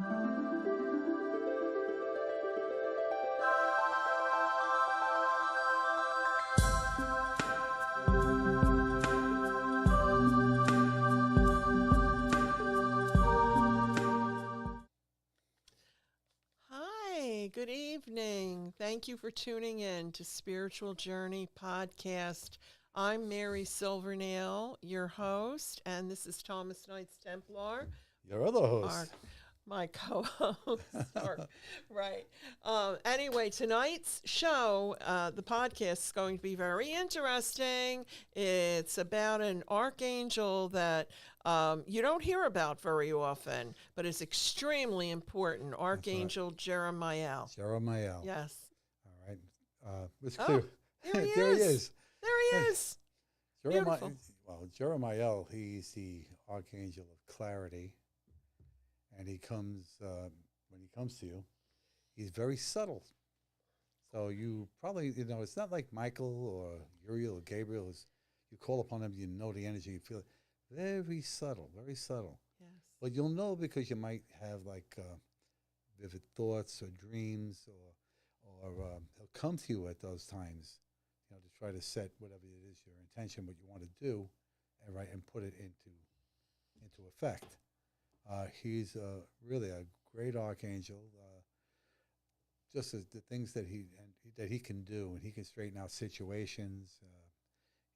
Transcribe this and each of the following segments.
Hi, good evening. Thank you for tuning in to Spiritual Journey Podcast. I'm Mary Silvernail, your host, and this is Thomas Knights Templar, Your other our host. my co-host. Right. Anyway, tonight's show, the podcast, is going to be very interesting. It's about an archangel that you don't hear about very often, but is extremely important. Archangel Jeremiel. Jeremiel. Yes. All right. It's Oh, clear. there he There he is. is. There he is. Beautiful. Well, Jeremiel, he's the archangel of clarity. And he comes, when he comes to you, he's very subtle. So you probably, it's not like Michael or Uriel or Gabriel. You call upon him, you know the energy, you feel it. Very subtle, very subtle. Yes. But you'll know because you might have like vivid thoughts or dreams, or he'll come to you at those times, to try to set whatever it is your intention, what you want to do, and put it into effect. He's really a great archangel. Just as the things that he can do, and he can straighten out situations.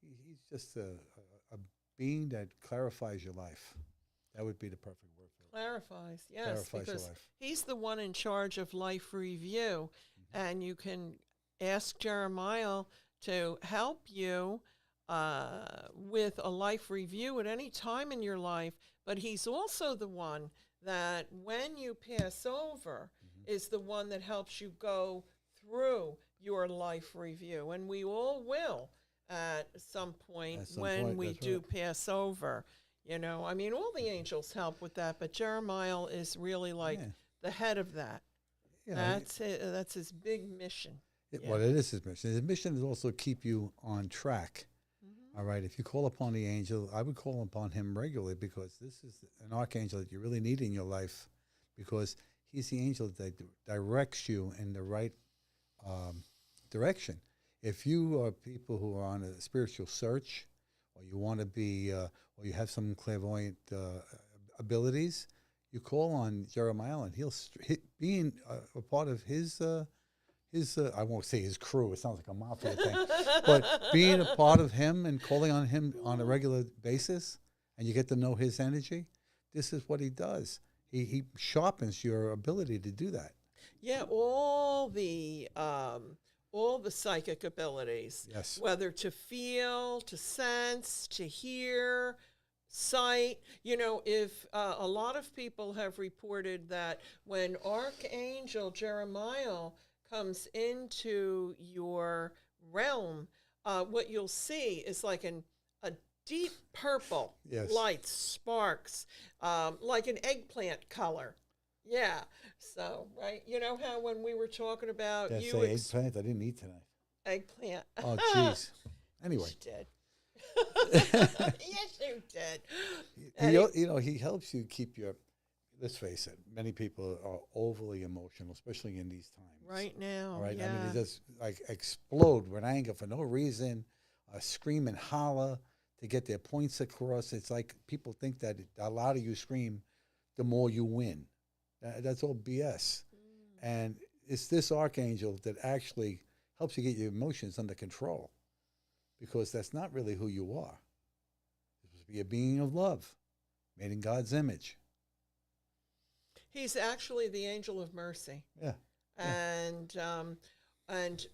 He's just a being that clarifies your life. That would be the perfect word for it. Clarifies, yes, Clarifies your because life. he's the one in charge of life review, and you can ask Jeremiel to help you with a life review at any time in your life, but he's also the one that when you pass over is the one that helps you go through your life review, and we all will at some point when we do pass over. All the angels help with that, but Jeremiel is really like the head of that. That's his big mission. Well, it is his mission. His mission is also keep you on track. All right. If you call upon the angel, I would call upon him regularly, because this is an archangel that you really need in your life, because he's the angel that directs you in the right direction. If you are people who are on a spiritual search, or you want to be, or you have some clairvoyant abilities, you call on Jeremiel, and he'll being a part of his I won't say his crew. It sounds like a mafia thing, but being a part of him and calling on him on a regular basis, and you get to know his energy. This is what he does. He sharpens your ability to do that. Yeah, all the psychic abilities. Yes. Whether to feel, to sense, to hear, sight. If a lot of people have reported that when Archangel Jeremiel comes into your realm, what you'll see is like a deep purple light, sparks, like an eggplant color. Yeah. So, right. You know how when we were talking about Did I say eggplant? I didn't eat tonight. Eggplant. Oh, jeez. Anyway. You did. Yes, you did. He helps you keep your. Let's face it. Many people are overly emotional, especially in these times. Right now. Right. Yeah. I mean, they just like explode with anger for no reason, scream and holler to get their points across. It's like people think that the louder you scream, the more you win. That's all BS. And it's this archangel that actually helps you get your emotions under control, because that's not really who you are. You're supposed to be a being of love, made in God's image. He's actually the angel of mercy. Yeah. And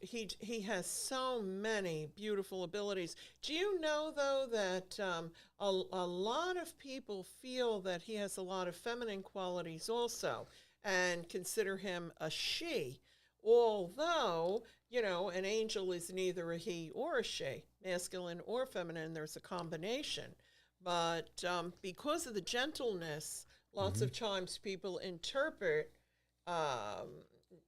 he has so many beautiful abilities. Do you know, though, that a lot of people feel that he has a lot of feminine qualities also, and consider him a she, although, an angel is neither a he or a she, masculine or feminine. There's a combination. But because of the gentleness, lots of times people interpret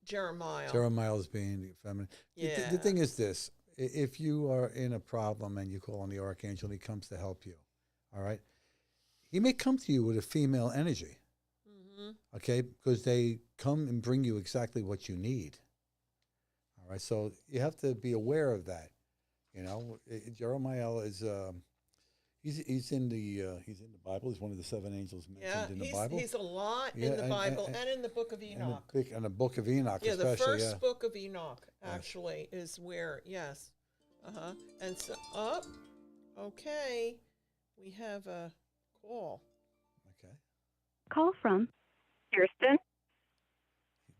Jeremiel is being feminine. Yeah. The thing is this. If you are in a problem and you call on the archangel, he comes to help you. All right? He may come to you with a female energy. Okay, because they come and bring you exactly what you need. All right, so you have to be aware of that. You know, Jeremiel is he's in the Bible. He's one of the seven angels Yeah, mentioned in the Bible. he's a lot Yeah, in the Bible and in the book of Enoch. And the book of Enoch, Yeah, the especially. first Yeah. book of Enoch Yes. actually is where, yes. And so, up, okay, we have a call. Okay. Call from Kirsten.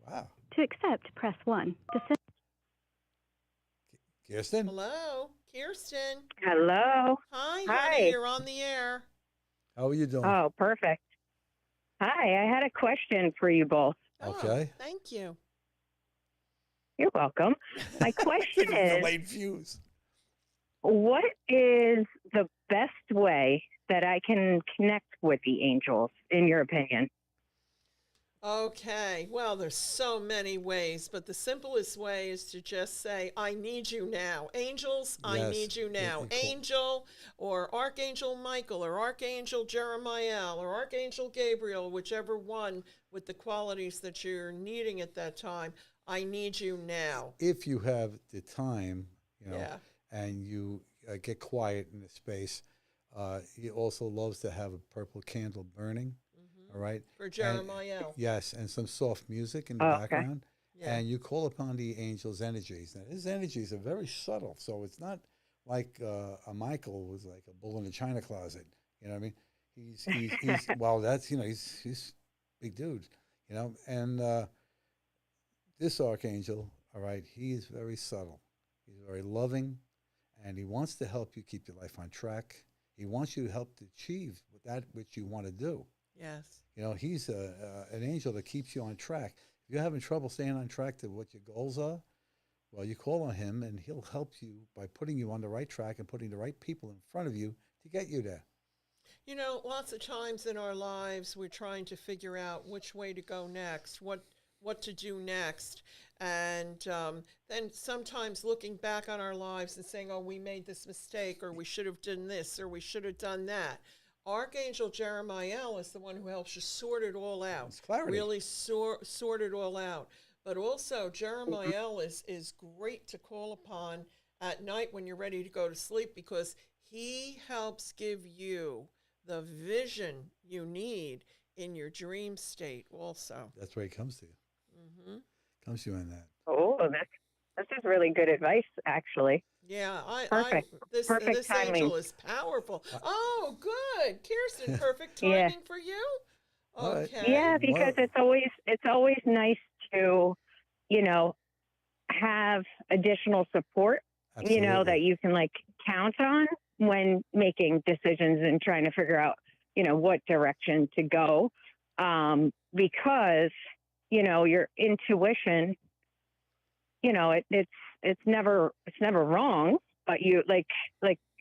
Wow. To accept, press 1. To send. Kirsten. Hello, Kirsten. Hello. Hi, Hi. honey, you're on the air. How are you doing? Oh, perfect. Hi, I had a question for you both. Okay. Oh, thank you. You're welcome. My question This is a is, late fuse. what is the best way that I can connect with the angels, in your opinion? Okay, well, there's so many ways, but the simplest way is to just say, I need you now. Angels, I Yes, need you now. cool. Angel or Archangel Michael or Archangel Jeremiel or Archangel Gabriel, whichever one with the qualities that you're needing at that time, I need you now. If you have the time, you know, Yeah. and you get quiet in the space, he also loves to have a purple candle burning. All right. For Jeremiel. Yes, and some soft music in the Okay. background. Yeah. And you call upon the angel's energies. Now, his energies are very subtle, so it's not like a Michael was like a bull in a china closet. You know what I mean? He's well, that's he's a big dude. You know, and this archangel, all right, he is very subtle. He's very loving, and he wants to help you keep your life on track. He wants you to help to achieve that which you want to do. Yes. You know, he's an angel that keeps you on track. If you're having trouble staying on track to what your goals are, well, you call on him, and he'll help you by putting you on the right track and putting the right people in front of you to get you there. You know, lots of times in our lives, we're trying to figure out which way to go next, what to do next. And then sometimes looking back on our lives and saying, oh, we made this mistake, or we should have done this, or we should have done that. Archangel Jeremiel is the one who helps you sort it all out. It's clarity. Really sort it all out. But also, Jeremiel is great to call upon at night when you're ready to go to sleep, because he helps give you the vision you need in your dream state also. That's where he comes to you. Comes to you in that. Oh, this is really good advice, actually. Yeah, Perfect. this Perfect timing. angel is powerful. Oh, good. Kirsten, perfect Yeah. timing for you? All right. Okay. Yeah, because it's always nice to, have additional support, Absolutely. that you can like count on when making decisions and trying to figure out, what direction to go. Because, your intuition, it's never wrong, but you like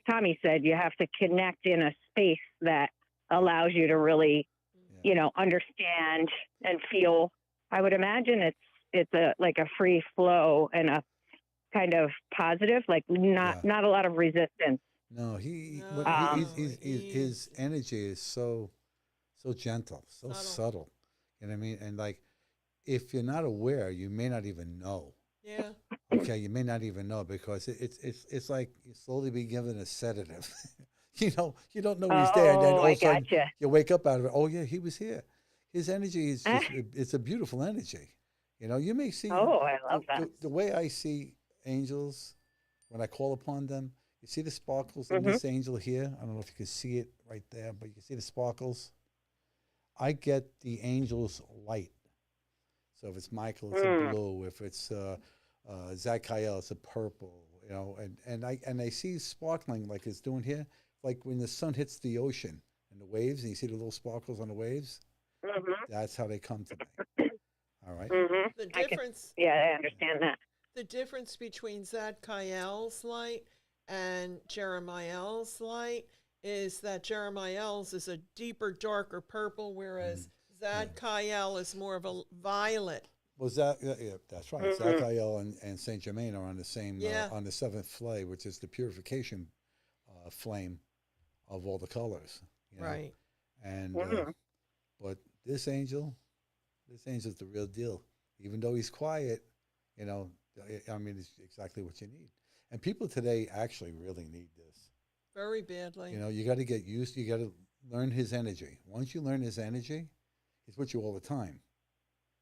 Tommy said, you have to connect in a space that allows you to really, understand and feel. I would imagine it's a free flow and a kind of positive, like not a lot of resistance. No, his energy is so gentle, so subtle. You know what I mean? And like, if you're not aware, you may not even know. Yeah. Okay, you may not even know, because it's like you slowly be given a sedative. You don't know he's there, and then all of a sudden gotcha. you wake up out of it. Oh yeah, he was here. His energy is just, it's a beautiful energy. You may see. Oh, I love that. The way I see angels when I call upon them, you see the sparkles in this angel here. I don't know if you can see it right there, but you can see the sparkles. I get the angel's light. So if it's Michael, it's a blue. If it's Zadkiel, it's a purple. And I see sparkling like it's doing here, like when the sun hits the ocean and the waves, and you see the little sparkles on the waves. That's how they come to me. All right. The difference. I understand that. The difference between Zadkiel's light and Jeremiel's light is that Jeremiel's is a deeper, darker purple, whereas Zadkiel is more of a violet. Well, that's right. Zadkiel and Saint Germain are on the same on the seventh flame, which is the purification flame of all the colors. Right. And but this angel, This angel's the real deal. Even though he's quiet, you know, I mean, it's exactly what you need. And people today actually really need this. Very badly. You know, you got to get used. You got to learn his energy. Once you learn his energy, he's with you all the time.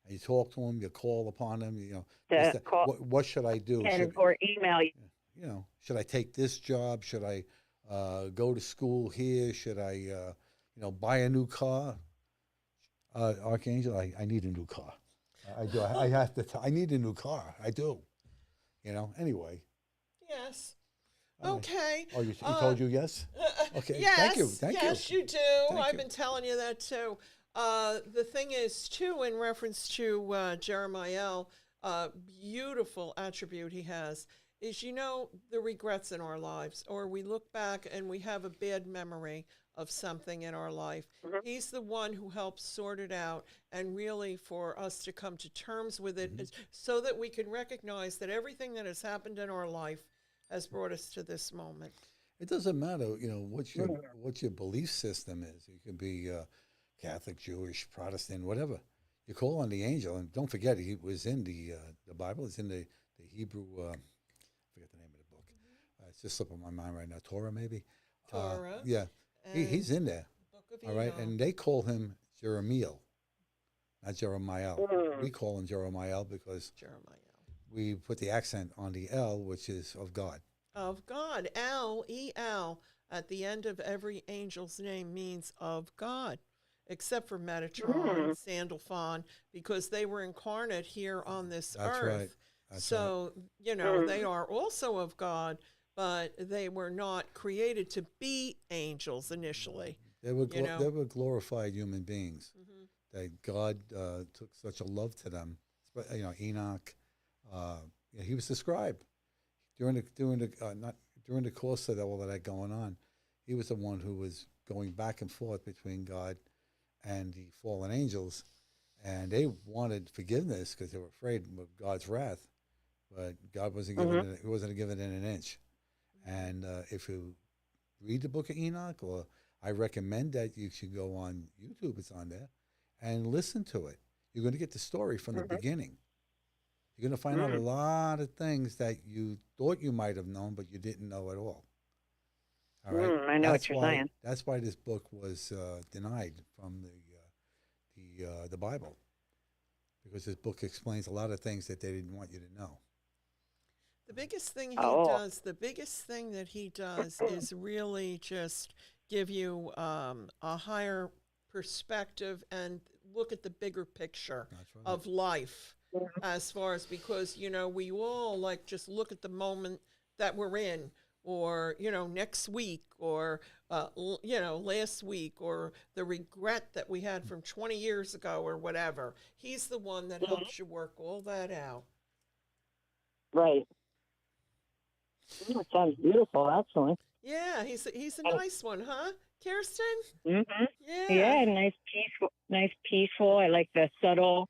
And you talk to him, you call upon him. You know, Call what should I do? or email you. You know, should I take this job? Should I go to school here? Should I, you know, buy a new car? Archangel, I need a new car. I do. I have to. I need a new car. I do. You know. Anyway. Yes. Okay. Oh, he told you yes? Okay. Yes. Thank you. Thank you. Yes, you do. I've been telling you that too. The thing is, too, in reference to Jeremiel, beautiful attribute he has is, you know, the regrets in our lives, or we look back and we have a bad memory of something in our life. Mm-hmm. He's the one who helps sort it out, and really for us to come to terms with it, so that we can recognize that everything that has happened in our life has brought us to this moment. It doesn't matter, you know, what your belief system is. You can be Catholic, Jewish, Protestant, whatever. You call on the angel, and don't forget, he was in the Bible. It's in the Hebrew. I forget the name of the book. It's just slipping my mind right now. Torah, maybe. Torah. Yeah, he's in there. Book of All right, Enoch. and they call him Jeremiel, not Jeremiel. We call him Jeremiel because Jeremiel. we put the accent on the L, which is of God. Of God. L-E-L at the end of every angel's name means of God, except for Metatron, Sandalphon, because they were incarnate here on this That's earth. right. That's so, you know, they are also of God, but they were not created to be angels initially. They were you know? they were glorified human beings. That God took such a love to them. You know, Enoch. He was the scribe during the course of all of that going on. He was the one who was going back and forth between God and the fallen angels, and they wanted forgiveness because they were afraid of God's wrath. But God wasn't giving he wasn't giving it an inch. And if you read the book of Enoch, or I recommend that you should go on YouTube, it's on there, and listen to it. You're going to get the story from the beginning. You're going to find out a lot of things that you thought you might have known, but you didn't know at all. All right, I know what you're saying. That's why this book was denied from the Bible, because this book explains a lot of things that they didn't want you to know. The biggest thing the biggest thing that he does is really just give you a higher perspective and look at the bigger picture of life, as far as, because, you know, we all like just look at the moment that we're in, or, you know, next week, or, you know, last week, or the regret that we had from 20 years ago or whatever. He's the one that helps you work all that out. Right. It sounds beautiful, actually. Yeah, he's a nice one, huh, Kirsten? Mm-hmm. Yeah. Yeah, nice peaceful. I like the subtle,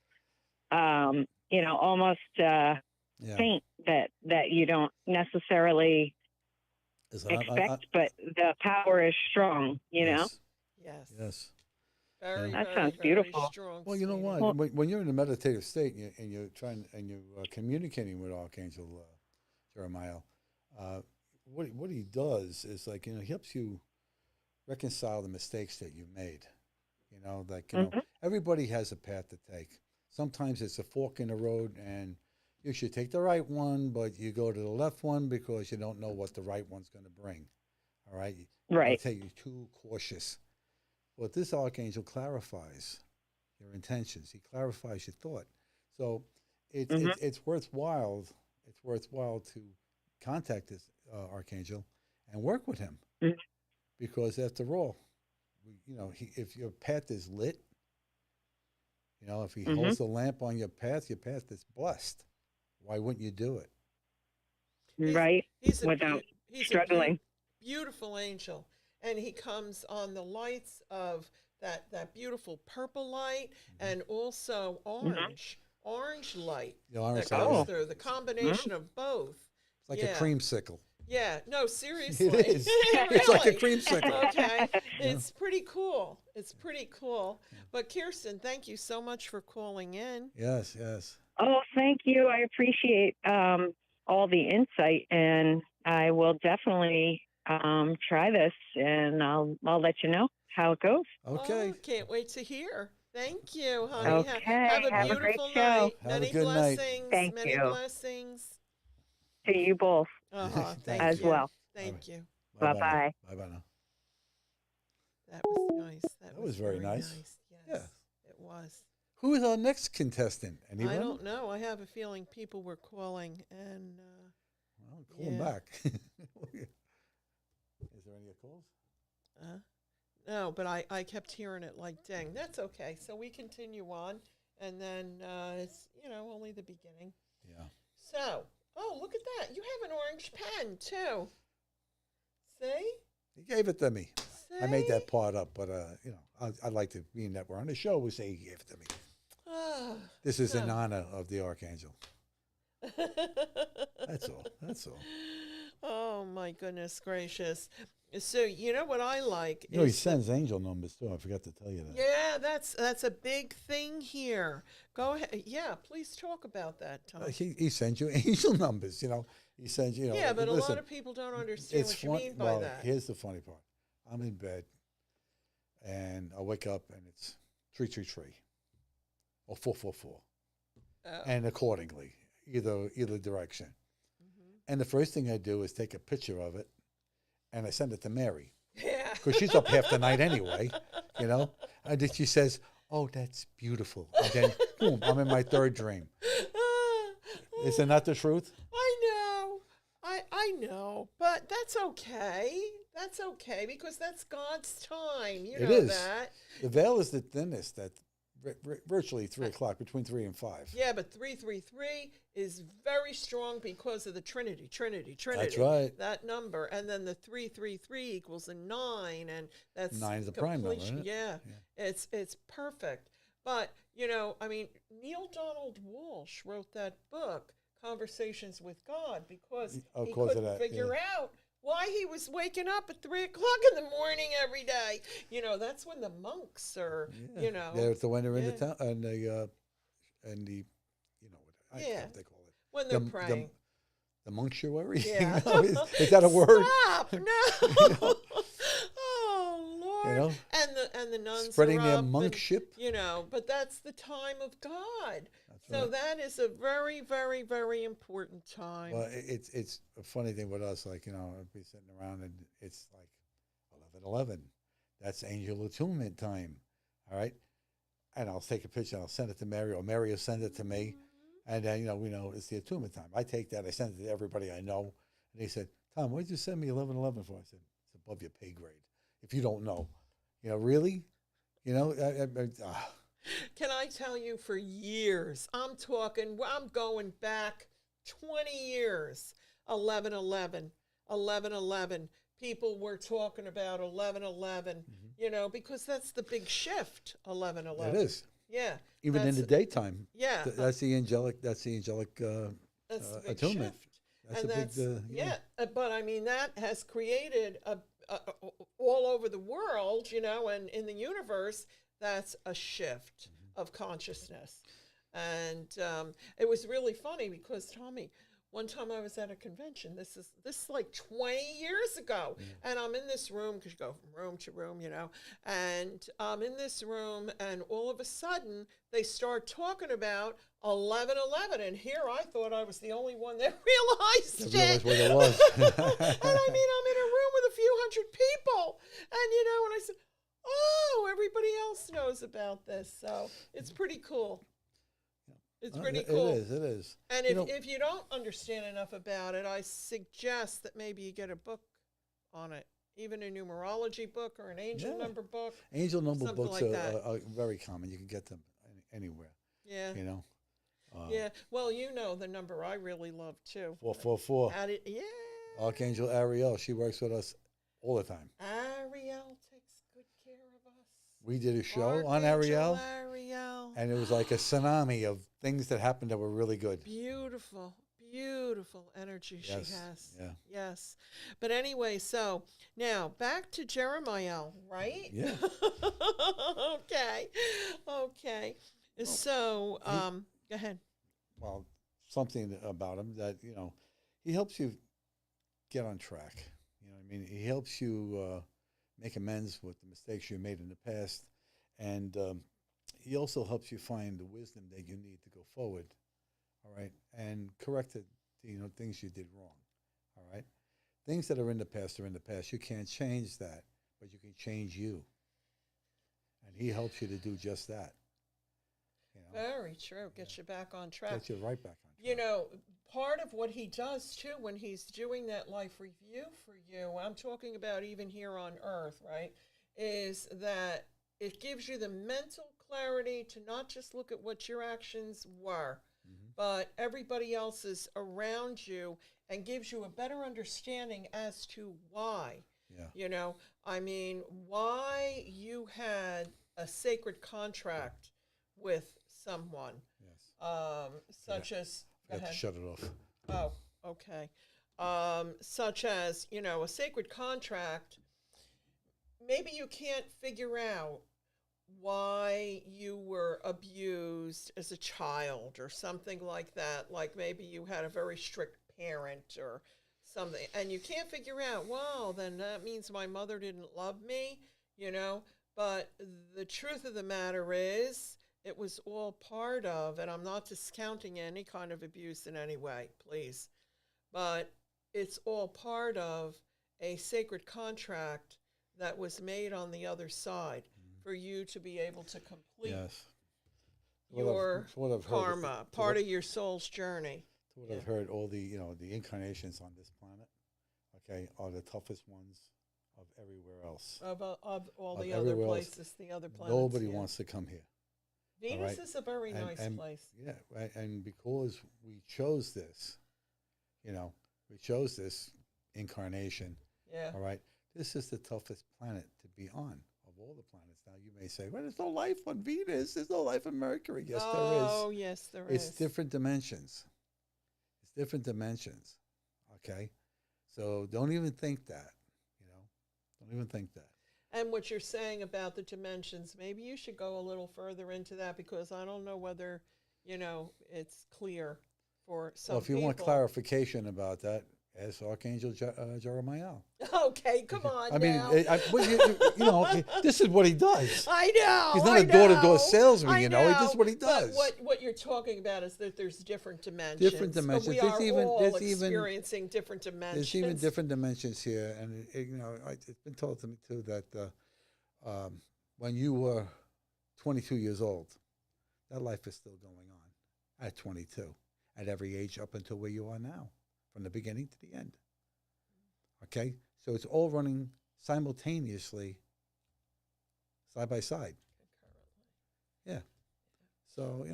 you know, almost faint that you don't necessarily expect, but the power is strong, you know? Yes. That sounds beautiful. Strong, well, you know sweetie. what? When you're in a meditative state and you're communicating with Archangel Jeremiel, what he does is, like, you know, he helps you reconcile the mistakes that you made. You know, like, you know, everybody has a path to take. Sometimes it's a fork in the road, and you should take the right one, but you go to the left one because you don't know what the right one's going to bring. All right? Right. You're too cautious. But this archangel clarifies your intentions. He clarifies your thought. So it's worthwhile. It's worthwhile to contact this archangel and work with him, because after all, you know, if your path is lit, you know, if he holds the lamp on your path is blessed. Why wouldn't you do it? Right. He's Without he's struggling. a beautiful angel, and he comes on the lights of that beautiful purple light, and also orange light Orange that goes through, the combination of both. It's like a creamsicle. Yeah, no, seriously. It is. Really. It's like a creamsicle. Okay, it's pretty cool. It's pretty cool. But Kirsten, thank you so much for calling in. Yes, yes. Oh, thank you. I appreciate all the insight, and I will definitely try this, and I'll let you know how it goes. Okay. Oh, can't wait to hear. Thank you, honey. Okay. Have a Have a great beautiful show. night. Have a Many good night. blessings. Thank Many you. blessings. To you both Uh-huh. Thank Thank as you. well. Thank you. Bye Bye-bye. Bye bye now. That was nice. That was very nice. Yes, Yeah. it was. Who is our next contestant? Anyone? I don't know. I have a feeling people were calling, and Well, call him Yeah. back. Is there any calls? no, but I kept hearing it like ding. That's okay. So we continue on, and then it's only the beginning. Yeah. So, oh, look at that! You have an orange pen too. See? He gave it to me. I made See? that part up, but I'd like to, being that we're on the show, we say he gave it to me. Ah. This is in So- honor of the Archangel. That's all. That's all. Oh my goodness gracious! So you know what I like You know, he is sends angel numbers too. I forgot to tell you that. yeah, that's a big thing here. Go ahead. Yeah, please talk about that, Tom. He sends you angel numbers. He sends you. Yeah, but listen, a lot of people don't understand what you fun- mean by well, that. Here's the funny part. I'm in bed, and I wake up, and it's 333 or 444, Oh. and accordingly, either direction. Mhm. And the first thing I do is take a picture of it, and I send it to Mary Yeah. because she's up half the night anyway. And then she says, "Oh, that's beautiful." And then, boom, I'm in my third dream. Is it not the truth? I know. I know. But that's okay. That's okay because that's God's time. You It know is. that. The veil is the thinnest at virtually 3 o'clock, between 3 and 5. Yeah, but 333 is very strong because of the Trinity. That's right. That number. And then the 333 equals a 9, and that's 9 is the prime number, completion. isn't it? Yeah, Yeah. it's perfect. But, Neil Donald Walsh wrote that book, Conversations with God, because Of he course couldn't of that, figure yeah. out why he was waking up at 3 o'clock in the morning every day. That's when the monks are, They're the when they're in the Yeah. town and the what Yeah. they call it. when they're praying. The monctuary. Yeah. Is that a word? Stop! No. Oh Lord. And the nuns Spreading are their up monkship. and, but that's the time of God. That's So right. that is a very, very, very important time. Well, it's a funny thing with us. Like I'd be sitting around and it's like 11:11. That's angel attunement time. All right, and I'll take a picture and I'll send it to Mary, or Mary will send it to me, and then we know it's the attunement time. I take that, I send it to everybody I know, and they said, "Tom, what did you send me 11:11 for?" I said, "It's above your pay grade. If you don't know, really, Can I tell you, for years, I'm going back 20 years, 11:11. People were talking about 11:11, because that's the big shift, 11:11. it is Yeah. even in the that's- daytime. Yeah. That's the angelic. That's the angelic That's the big attunement. shift. That's And a big. but I mean, that has created all over the world, and in the universe, that's a shift of consciousness. And it was really funny because, Tommy, one time I was at a convention. This is like 20 years ago, and I'm in this room because you go from room to room, and I'm in this room, and all of a sudden they start talking about 11:11, and here I thought I was the only one that realized I realized it. what it was. And I mean, I'm in a room with a few hundred people, and and I said, "Oh, everybody else knows about this," so it's pretty cool. It's pretty cool. It is. And You know- if you don't understand enough about it, I suggest that maybe you get a book on it, even a numerology book or an angel Yeah. number book. Angel number Something books like that. are very common. You can get them anywhere. Yeah. Uh, Yeah. Well, the number I really love too. 444. Yeah. Archangel Ariel. She works with us all the time. Ariel takes good care of us. We did a show on Archangel Ariel, Ariel. and it was like a tsunami of things that happened that were really good. Beautiful. beautiful energy she Yes, has. yeah. Yes. But anyway, so now back to Jeremiel, right? Yeah. Okay. Okay. Well, So, he- go ahead. Well, something about him that, he helps you get on track. You know what I mean? He helps you make amends with the mistakes you made in the past. And he also helps you find the wisdom that you need to go forward. All right. And correct it, things you did wrong. All right. Things that are in the past are in the past. You can't change that, but you can change you. And he helps you to do just that. Very true. Get you back on track. Get you right back on track. You know, part of what he does too when he's doing that life review for you, I'm talking about even here on earth, right, is that it gives you the mental clarity to not just look at what your actions were, but everybody else's around you, and gives you a better understanding as to why. Yeah. I mean, why you had a sacred contract with someone, Yes. such as. I have to shut it off. Oh, okay. Such as, a sacred contract. Maybe you can't figure out why you were abused as a child or something like that. Like maybe you had a very strict parent or something, and you can't figure out, well, then that means my mother didn't love me, But the truth of the matter is, it was all part of, and I'm not discounting any kind of abuse in any way, please, but it's all part of a sacred contract that was made on the other side for you to be able to complete Yes. your What I've heard, karma, part of your soul's journey. what I've heard, all the the incarnations on this planet, okay, are the toughest ones of everywhere else. Of all Of the other everywhere else. places, the other planets. Nobody yeah. wants to come here. Venus right. is a very nice And place. yeah, right, and because we chose this, we chose this incarnation. Yeah. All right, this is the toughest planet to be on of all the planets. Now you may say, well, there's no life on Venus. There's no life on Mercury. Yes, there is. Oh, yes, there is. It's different dimensions. It's different dimensions. Okay, so don't even think that. Don't even think that. And what you're saying about the dimensions, maybe you should go a little further into that, because I don't know whether, it's clear for some Well, if you people. want clarification about that, ask Archangel Jeremiel. Okay, come on I mean, now. this is what he does. I know. He's not a door-to-door salesman, I This is what he But does. what you're talking about is that there's different dimensions. Different dimensions. We There's are even- all there's even- experiencing different dimensions. There's even different dimensions here, and it's been told to me too that when you were 22 years old, that life is still going on at 22, at every age up until where you are now, from the beginning to the end. Okay, so it's all running simultaneously, side by side. Yeah. So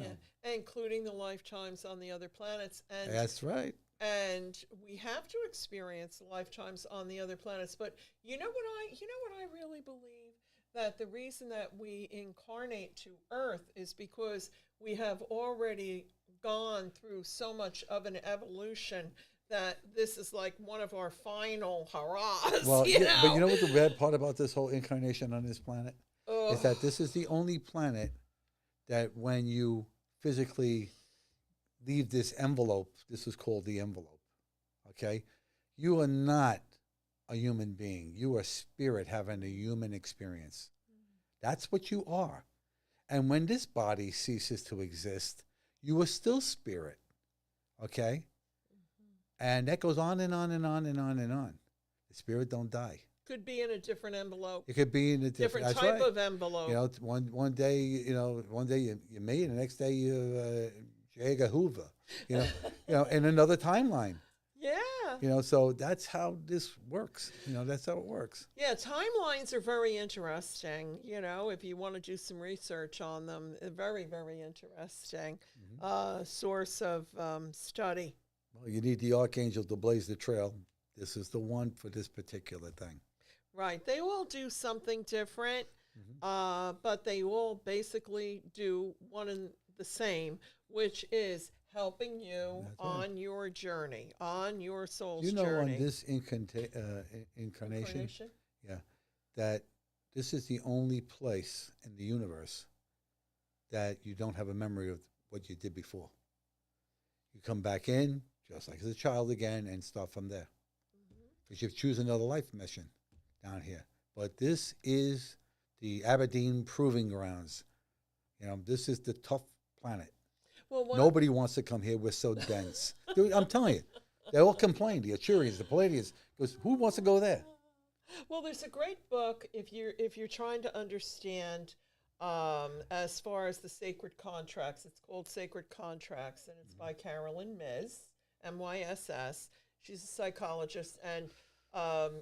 including the lifetimes on the other planets, and that's right. And we have to experience lifetimes on the other planets. But you know what I really believe? That the reason that we incarnate to Earth is because we have already gone through so much of an evolution that this is like one of our final hurrahs. Well, but you know what the bad part about this whole incarnation on this planet is that this is the only planet that when you physically leave this envelope, this is called the envelope, okay? You are not a human being. You are spirit having a human experience. That's what you are. And when this body ceases to exist, you are still spirit, okay? And that goes on and on and on and on and on. The spirit don't die. Could be in a different envelope. It could be in a different type right. of envelope. One day, you me, and the next day you J. Edgar Hoover. In another timeline. Yeah. So that's how this works. That's how it works. Yeah, timelines are very interesting. If you want to do some research on them, very, very interesting source of study. Well, you need the archangel to blaze the trail. This is the one for this particular thing. Right. They all do something different, but they all basically do one and the same, which is helping you That's right. on your journey, on your soul's You know, journey. on this incarnation, yeah, that this is the only place in the universe that you don't have a memory of what you did before. You come back in, just like as a child again, and start from there. Because you choose another life mission down here. But this is the Aberdeen Proving Grounds. You know, this is the tough planet. Well, Nobody wants to come here. We're so dense. Dude, I'm telling you, they all complain. The Achurians, the Palladians, goes, who wants to go there? Well, there's a great book if you're trying to understand as far as the sacred contracts. It's called Sacred Contracts, and it's by Carolyn Myss, MYSS. She's a psychologist, and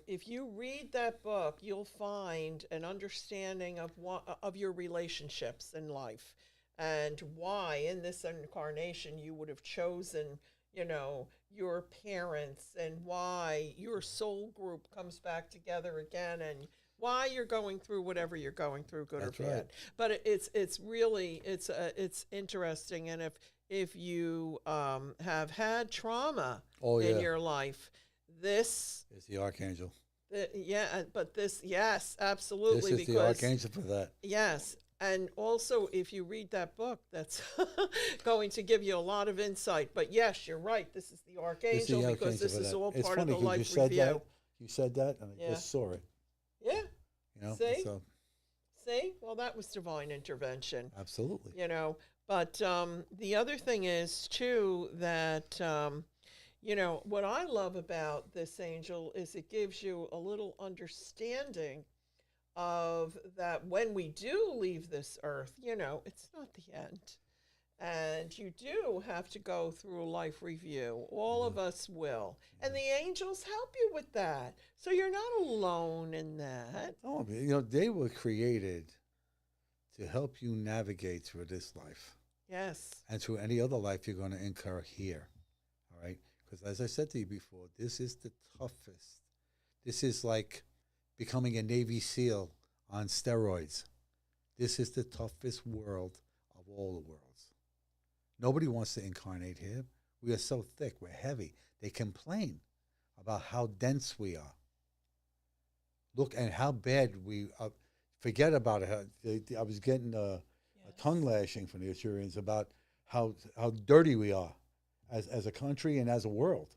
if you read that book, you'll find an understanding of your relationships in life and why in this incarnation you would have chosen, your parents, and why your soul group comes back together again, and why you're going through whatever you're going through, good That's or bad. right. But it's really it's interesting, and if you have had trauma in your life, this is the Archangel. Yes, absolutely. This is the Archangel for that. Yes. And also, if you read that book, that's going to give you a lot of insight. But yes, you're right. This is the Archangel, because this is all part of the life review. You said that, and I just saw it. Yeah. See? See? Well, that was divine intervention. Absolutely. But the other thing is, too, that, what I love about this angel is it gives you a little understanding of that when we do leave this earth, it's not the end. And you do have to go through a life review. All of us will. And the angels help you with that. So you're not alone in that. Oh, they were created to help you navigate through this life. Yes. And through any other life you're going to incur here. All right? Because as I said to you before, this is the toughest. This is like becoming a Navy SEAL on steroids. This is the toughest world of all the worlds. Nobody wants to incarnate here. We are so thick. We're heavy. They complain about how dense we are. Look, and how bad we forget about it. I was getting a tongue lashing from the Achurians about how dirty we are as a country and as a world,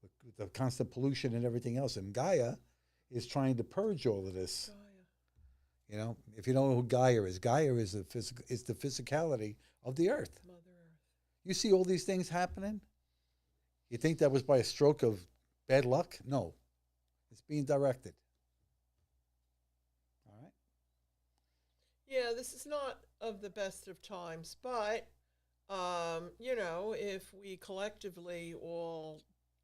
with the constant pollution and everything else. And Gaia is trying to purge all of this. If you don't know who Gaia is the physicality of the earth. Mother Earth. You see all these things happening? You think that was by a stroke of bad luck? No. It's being directed. All right? Yeah, this is not of the best of times, but, if we collectively all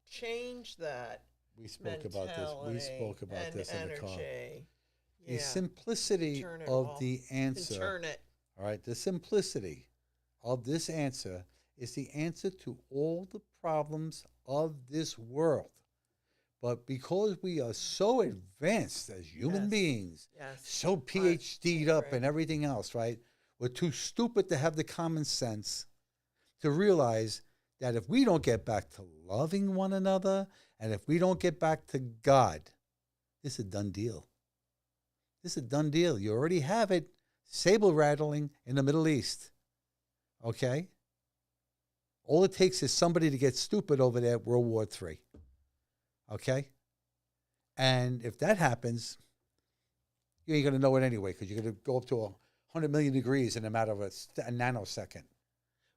change that We spoke about this in the car. Yeah. The simplicity of the answer. Turn it. All right, the simplicity of this answer is the answer to all the problems of this world. But because we are so advanced as human beings, so PhD'd up and everything else, right? We're too stupid to have the common sense to realize that if we don't get back to loving one another, and if we don't get back to God, this is a done deal. This is a done deal. You already have it saber rattling in the Middle East. Okay? All it takes is somebody to get stupid over there at World War III. Okay? And if that happens, you ain't going to know it anyway, because you're going to go up to 100 million degrees in a matter of a nanosecond.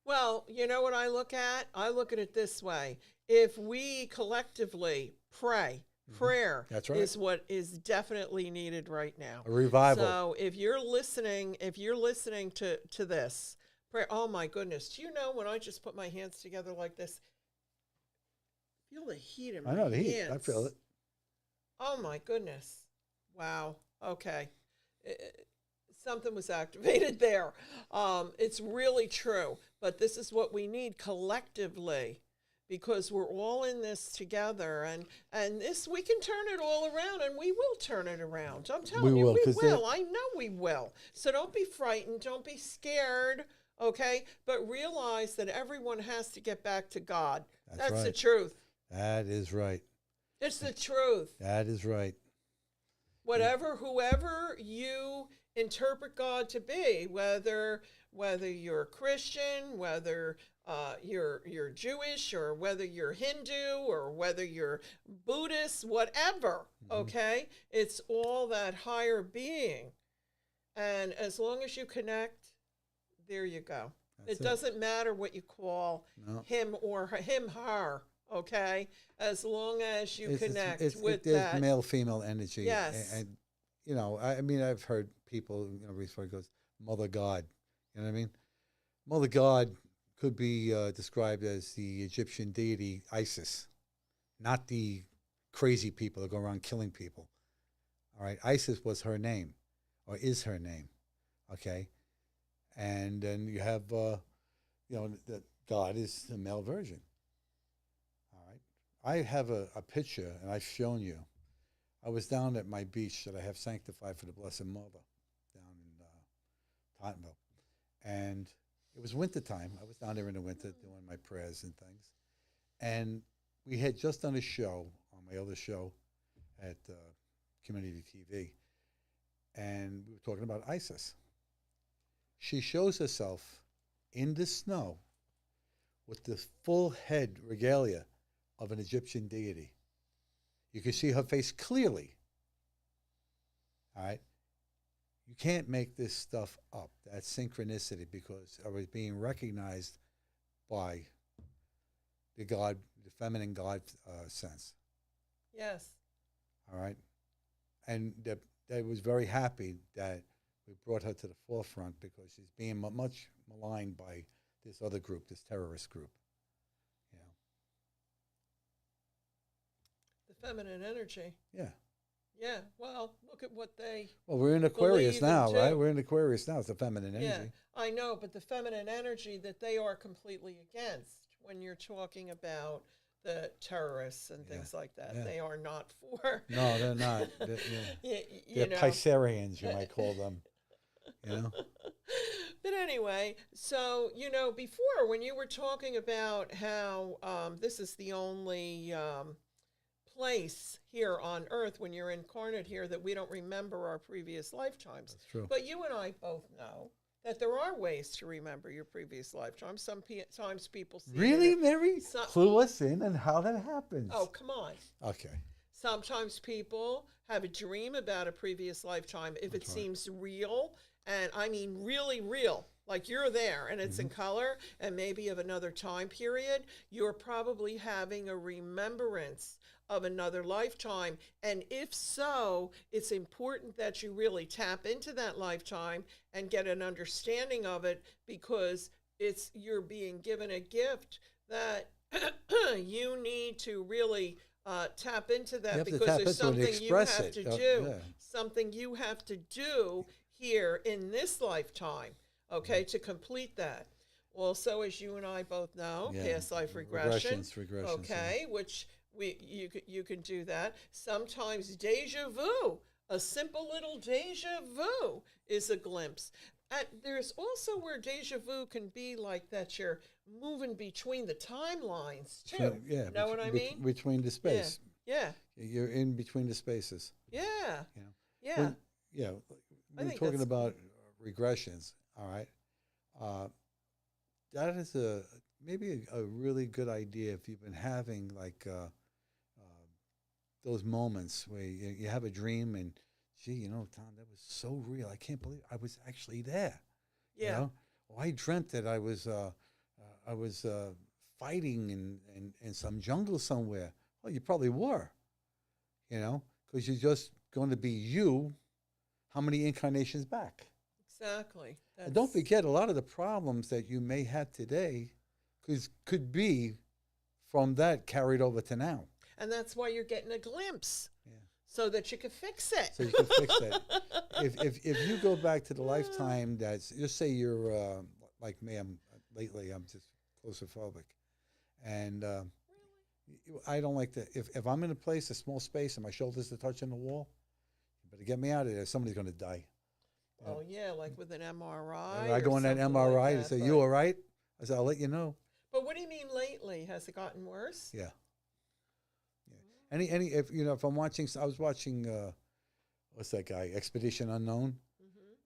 Well, you know what I look at? I look at it this way. If we collectively pray, prayer is what is definitely needed right now. A revival. So if you're listening to this, pray. Oh my goodness. Do you know when I just put my hands together like this, feel the heat in my hands. I know the heat. I feel it. Oh my goodness. Wow. Okay. Something was activated there. It's really true. But this is what we need collectively, because we're all in this together. And this, we can turn it all around, and we will turn it around. I'm telling you, we will. I know we will. So don't be frightened. Don't be scared okay? But realize that everyone has to get back to God. That's The right. truth. That is right. It's the truth. That is right. Whoever you interpret God to be, whether you're a Christian, whether you're Jewish, or whether you're Hindu, or whether you're Buddhist, whatever, okay? It's all that higher being. And as long as you connect, there you go. That's It doesn't matter what you call No. him or her, okay? As long as you connect with there's that. male-female energy. Yes. And you know, I mean, I've heard people, you know, before it goes, Mother God. You know what I mean? Mother God could be described as the Egyptian deity Isis, not the crazy people that go around killing people. All right? Isis was her name, or is her name. Okay? And then you have, you know, that God is the male version. All right? I have a picture, and I've shown you. I was down at my beach that I have sanctified for the Blessed Mother down in Tottenville. And it was wintertime. I was down there in the winter doing my prayers and things. And we had just done a show on my other show at Community TV. And we were talking about Isis. She shows herself in the snow with the full head regalia of an Egyptian deity. You can see her face clearly. All right? You can't make this stuff up. That's synchronicity, because I was being recognized by the God, the feminine God sense. Yes. All right? And I was very happy that we brought her to the forefront, because she's being much maligned by this other group, this terrorist group. You know? The feminine energy. Yeah. Yeah. Well, look at what they. Well, we're in Aquarius believe in now, right? too. We're in Aquarius now. It's the feminine energy. Yeah, I know, but the feminine energy that they are completely against when you're talking about the terrorists and things like that. Yeah. They are not for. No, they're not. They're, you they're know. Piscearians, you might call them. You know? But anyway, so, you know, before when you were talking about how this is the only place here on earth when you're incarnate here that we don't remember our previous lifetimes. That's true. But you and I both know that there are ways to remember your previous lifetime. Sometimes people see Really, it. Mary? Clue us in on how that happens. Oh, come on. Okay. Sometimes people have a dream about a previous lifetime if it seems real, and I mean really real, like you're there and it's in color and maybe of another time period. You're probably having a remembrance of another lifetime, and if so, it's important that you really tap into that lifetime and get an understanding of it, because you're being given a gift that you need to really tap into that, because there's something you have to do, something you have to do here in this lifetime, okay, to complete that. Also, as you and I both know, past life regression, okay, which you can do that. Sometimes deja vu, a simple little deja vu is a glimpse. There's also where deja vu can be like that you're moving between the timelines too. Yeah. Know what I mean? Between the space. Yeah. You're in between the spaces. Yeah. You know? Yeah. When, yeah. I We're think talking that's about regressions. All right. That is maybe a really good idea if you've been having like those moments where you have a dream and, gee, you know, Tom, that was so real. I can't believe I was actually there. Yeah. You know? Well, I dreamt that I was fighting in some jungle somewhere. Well, you probably were, you know, because you're just going to be you how many incarnations back. Exactly. And don't forget, a lot of the problems that you may have today could be from that carried over to now. And that's why you're getting a glimpse, so that you can fix it. So you can fix that. If you go back to the lifetime that's, just say you're like me, lately I'm just claustrophobic, and I don't like to. If I'm in a place, a small space, and my shoulders are touching the wall, you better get me out of there. Somebody's going to die. Oh, yeah, like with an MRI. And I go or on that something MRI like and that, say, but- "You all right?" I said, "I'll let you know." But what do you mean lately? Has it gotten worse? Yeah. Any if if I'm watching, I was watching what's that guy, Expedition Unknown,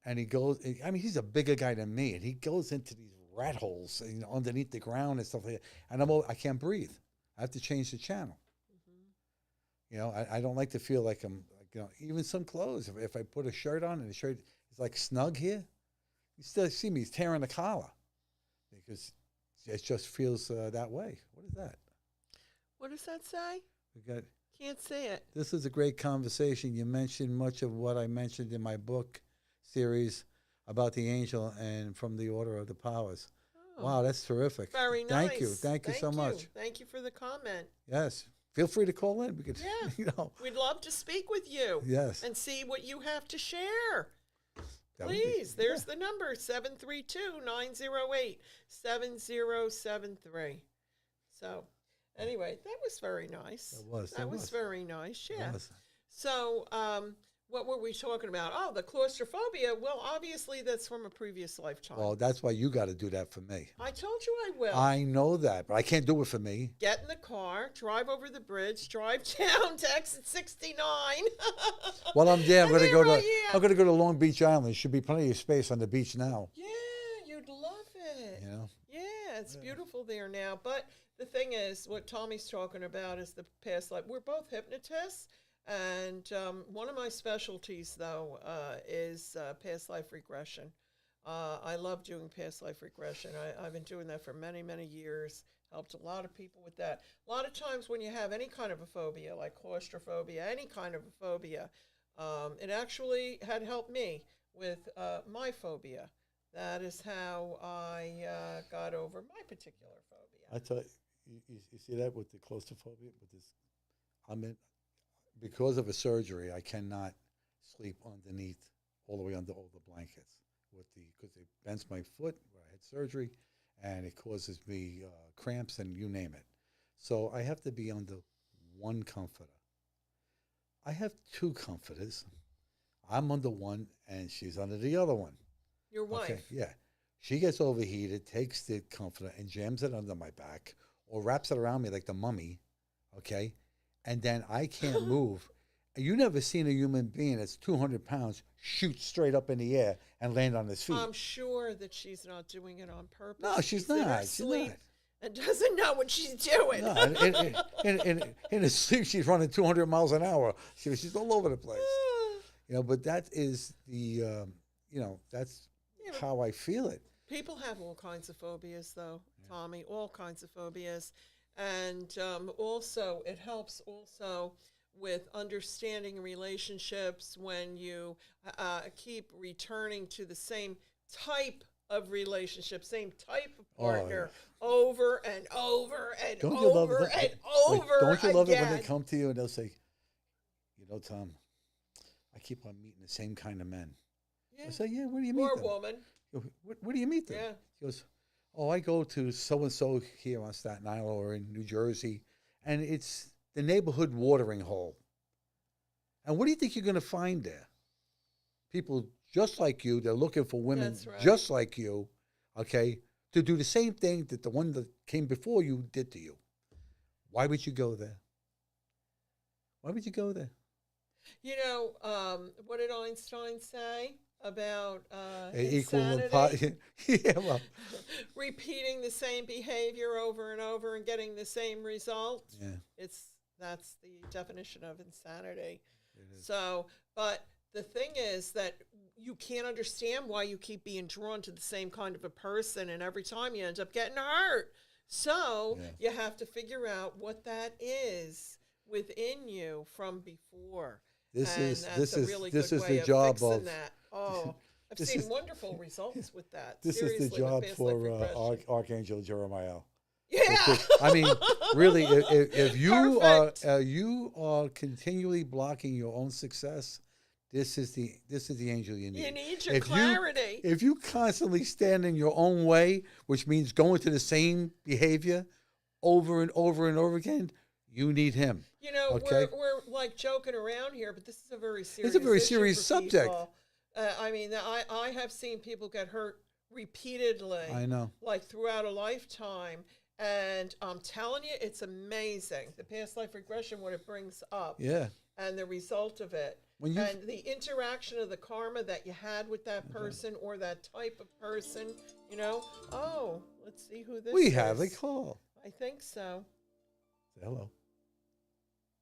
and he goes. I mean, he's a bigger guy than me, and he goes into these rat holes, underneath the ground and stuff like that. And I can't breathe. I have to change the channel. I don't like to feel like I'm even some clothes. If I put a shirt on and the shirt is like snug here, you still see me tearing the collar because it just feels that way. What is that? What does that say? We got. Can't see it. This is a great conversation. You mentioned much of what I mentioned in my book series about the angel and from the order of the powers. Oh, Wow, that's terrific. very nice. Thank you. Thank you so much. Thank you for the comment. Yes. Feel free to call in. We could, Yeah. We'd love to speak with you. Yes. And see what you have to share. That would be- Please, there's the number, 732-908-7073. So, anyway, that was very nice. That was was. very nice, yeah. Yes. So, what were we talking about? Oh, the claustrophobia. Well, obviously, that's from a previous lifetime. Well, that's why you got to do that for me. I told you I will. I know that, but I can't do it for me. Get in the car, drive over the bridge, drive down to exit 69. While I'm there, I'm And going to go to. there I am. I'm going to go to Long Beach Island. There should be plenty of space on the beach now. Yeah, you'd love it. You know. Yeah, it's beautiful there now. But the thing is, what Tommy's talking about is the past life. We're both hypnotists. And one of my specialties, though, is past life regression. I love doing past life regression. I've been doing that for many, many years. Helped a lot of people with that. A lot of times when you have any kind of a phobia, like claustrophobia, any kind of a phobia, it actually had helped me with my phobia. That is how I got over my particular phobia. I tell you see that with the claustrophobia, with this, because of a surgery, I cannot sleep underneath, all the way under all the blankets, because it bends my foot where I had surgery, and it causes me cramps and you name it. So I have to be under one comforter. I have two comforters. I'm under one, and she's under the other one. Your wife. Okay, yeah. She gets overheated, takes the comforter and jams it under my back or wraps it around me like the mummy, okay? And then I can't move. You never seen a human being that's 200 pounds shoot straight up in the air and land on his feet. I'm sure that she's not doing it on purpose. No, she's in her not. She's sleep not. and doesn't know what she's doing. No, in her sleep, she's running 200 miles an hour. She's all over the place. But that is the, that's how I feel it. People have all kinds of phobias, though, Tommy, all kinds of phobias. And also, it helps also with understanding relationships when you keep returning to the same type of relationship, same type of partner over and over and Don't you love over it? and Wait, over don't you love it when again. they come to you and they'll say, Tom, I keep on meeting the same kind of men. Yeah. I say, yeah, where do you meet Or them? woman. Where do you meet them? Yeah. He goes, I go to so-and-so here on Staten Island or in New Jersey, and it's the neighborhood watering hole. And what do you think you're going to find there? People just like you, they're looking for women That's right. just like you, okay, to do the same thing that the one that came before you did to you. Why would you go there? Why would you go there? What did Einstein say about Equal yeah, well, repeating the same behavior over and over and getting the same result? yeah. That's the definition of insanity. It is. So, but the thing is that you can't understand why you keep being drawn to the same kind of a person, and every time you end up getting hurt. So you have to figure out what that is within you from before. This is the job of that. Oh, I've this seen is- wonderful results with that. this Seriously, is the job with past life for regression. Archangel Jeremiel. Yeah. I mean, really, if you Perfect. you are continually blocking your own success, this is the angel you need. You need your If clarity. If you constantly stand in your own way, which means going to the same behavior over and over and over again, you need him. Okay. We're like joking around here, but this is a very serious. It's a very issue serious for subject. people. I mean, I have seen people get hurt repeatedly, I know. like throughout a lifetime. And I'm telling you, it's amazing. The past life regression, what it brings up, Yeah. and the result of it. When you And the interaction of the karma that you had with that person or that type of person, you know. Oh, let's see who this is. we have a call. I think so. Say hello.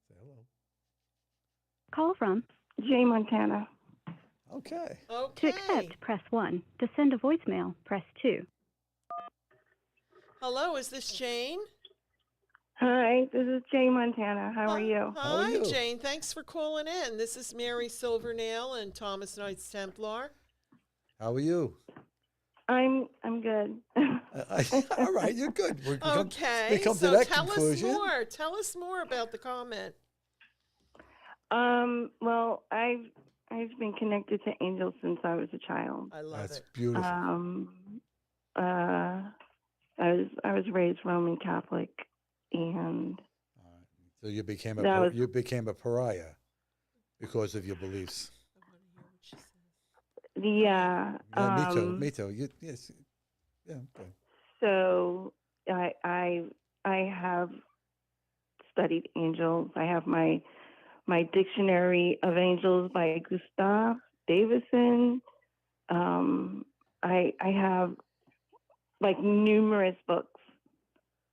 Say hello. Call from. Jay Montana. Okay. To Okay. accept, press 1. To send a voicemail, press 2. Hello, is this Jane? Hi, this is Jay Montana. How are you? How are Hi, you? Jane. Thanks for calling in. This is Mary Silvernail and Thomas Knights Templar. How are you? I'm good. All right, you're good. Okay, we come so to that tell conclusion. us more. Tell us more about the comment. Well, I've been connected to angels since I was a child. I love That's it. beautiful. I was raised Roman Catholic, and All right. So you became that was- you became a pariah because of your beliefs. I want to hear what she says. yeah. Yeah, me too. Me too. Yes. Yeah. Okay. So I have studied angels. I have my dictionary of angels by Gustav Davison. I have like numerous books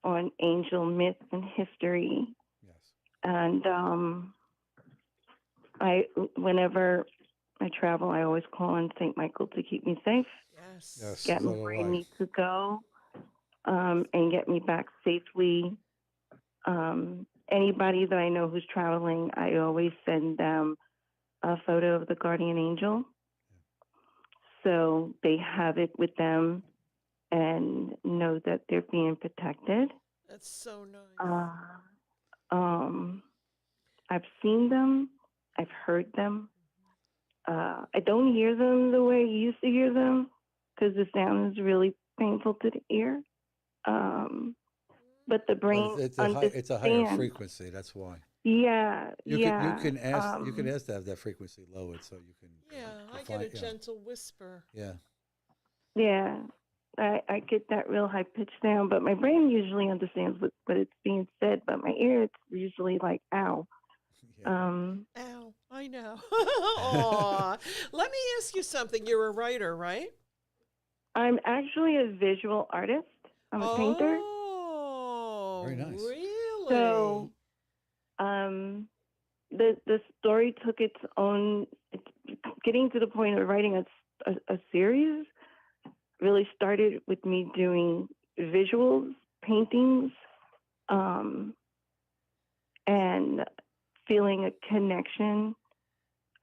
on angel myth and history, Yes. and whenever I travel, I always call on Saint Michael to keep me safe, Yes. Yes. get So me do where I I. need to go, and get me back safely. Anybody that I know who's traveling, I always send them a photo of the guardian angel, so they have it with them and know that they're being protected. That's so nice. I've seen them, I've heard them. I don't hear them the way I used to hear them because the sound is really painful to the ear. But the brain But understands. it's a higher frequency. That's why. Yeah, You yeah. can ask to have that frequency lowered so you can. Yeah, I define- get a gentle whisper. Yeah. Yeah, I get that real high pitch sound, but my brain usually understands what it's being said, but my ear, it's usually like, ow. Yeah. Ow, I know. Aw. Let me ask you something. You're a writer, right? I'm actually a visual artist. I'm a painter. Oh, Very nice. Really? So, the story took its own. Getting to the point of writing a series really started with me doing visuals, paintings, and feeling a connection.